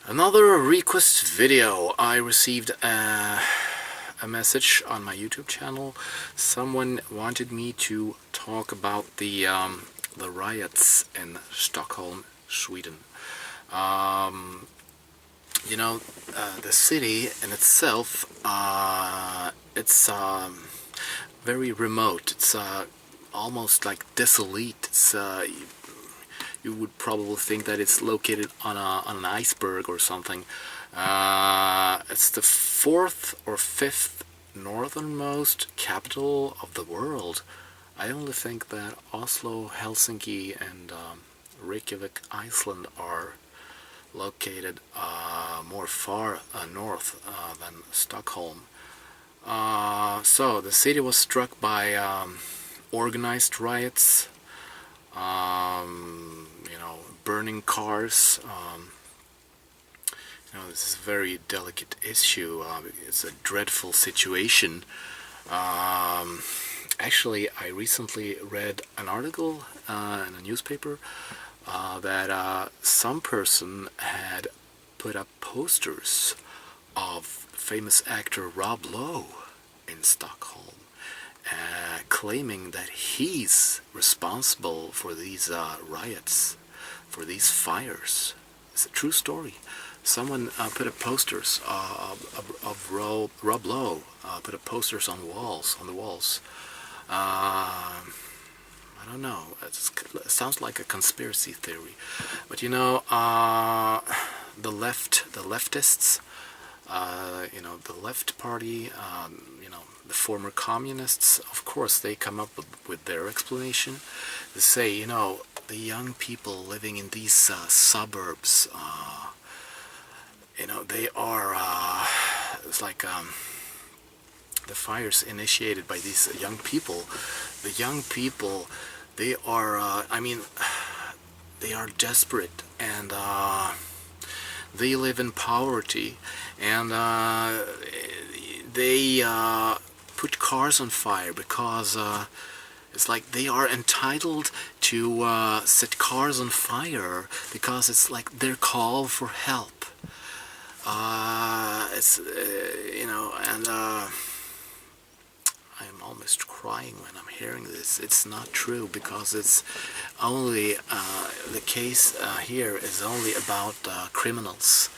Another request video. I received a message on my YouTube channel. Someone wanted me to talk about the riots in Stockholm, Sweden. The city in itself, it's very remote. It's almost like desolate. You would probably think that it's located on an iceberg or something. It's the fourth or fifth northernmost capital of the world. I only think that Oslo, Helsinki, and Reykjavik, Iceland are located more far north than Stockholm. So the city was struck by organized riots, burning cars. This is a very delicate issue. It's a dreadful situation. Actually, I recently read an article in a newspaper that some person had put up posters of famous actor Rob Lowe in Stockholm, claiming that he's responsible for these riots, for these fires. It's a true story. Someone put up posters of Rob Lowe, put up posters on the walls. I don't know. It sounds like a conspiracy theory, but the leftists, the left party, the former communists, of course, they come up with their explanation. They say, the young people living in these suburbs, they are, it's like the fires initiated by these young people. The young people, they are, they are desperate, and they live in poverty, and they put cars on fire because it's like they are entitled to set cars on fire because it's like their call for help. I'm almost crying when I'm hearing this. It's not true, because it's only the case here is only about criminals.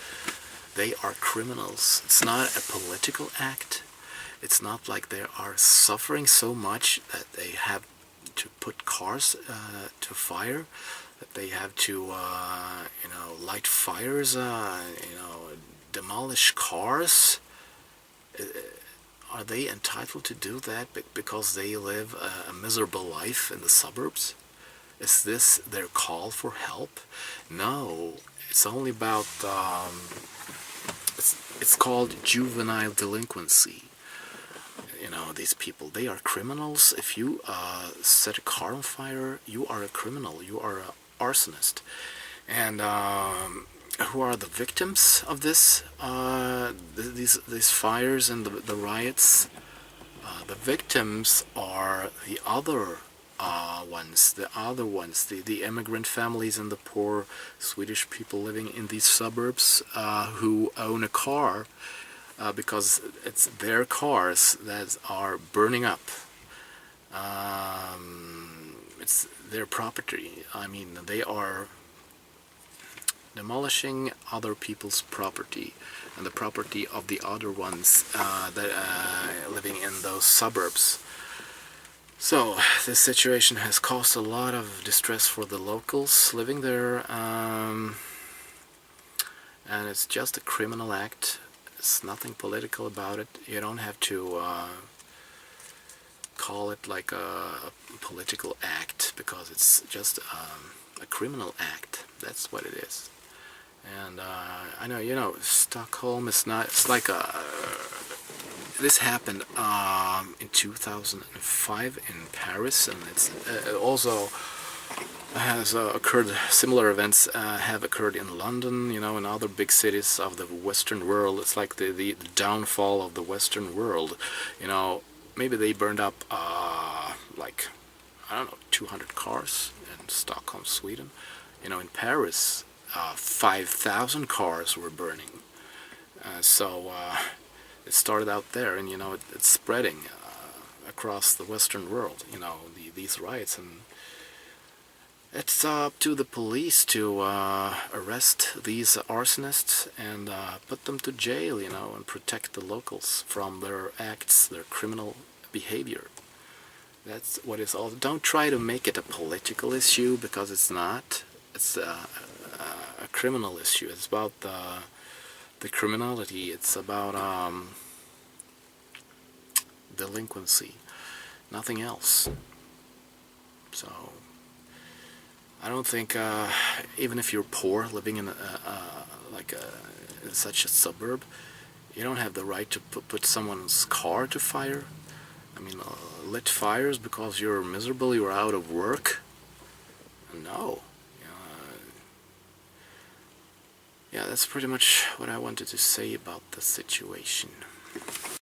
They are criminals. It's not a political act. It's not like they are suffering so much that they have to put cars to fire, that they have to light fires, demolish cars. Are they entitled to do that because they live a miserable life in the suburbs? Is this their call for help? No, it's only about, it's called juvenile delinquency. These people, they are criminals. If you set a car on fire, you are a criminal, you are an arsonist. And who are the victims of this? These fires and the riots? The victims are the other ones, the immigrant families and the poor Swedish people living in these suburbs who own a car because it's their cars that are burning up. It's their property. They are demolishing other people's property and the property of the other ones that living in those suburbs. So this situation has caused a lot of distress for the locals living there, and it's just a criminal act. It's nothing political about it. You don't have to call it like a political act, because it's just a criminal act. That's what it is. And I know, Stockholm is not, it's like this happened in 2005 in Paris, and it's also has occurred, similar events have occurred in London, in other big cities of the Western world. It's like the downfall of the Western world. Maybe they burned up, 200 cars in Stockholm, Sweden. In Paris, 5,000 cars were burning. So it started out there, and it's spreading across the Western world. These riots, and it's up to the police to arrest these arsonists and put them to jail, and protect the locals from their acts, their criminal behavior. That's what it's all. Don't try to make it a political issue, because it's not. It's a criminal issue. It's about the criminality. It's about delinquency, nothing else. So I don't think, even if you're poor, living in in such a suburb, you don't have the right to put someone's car to fire. I mean, lit fires because you're miserable, you're out of work. No. Yeah, that's pretty much what I wanted to say about the situation.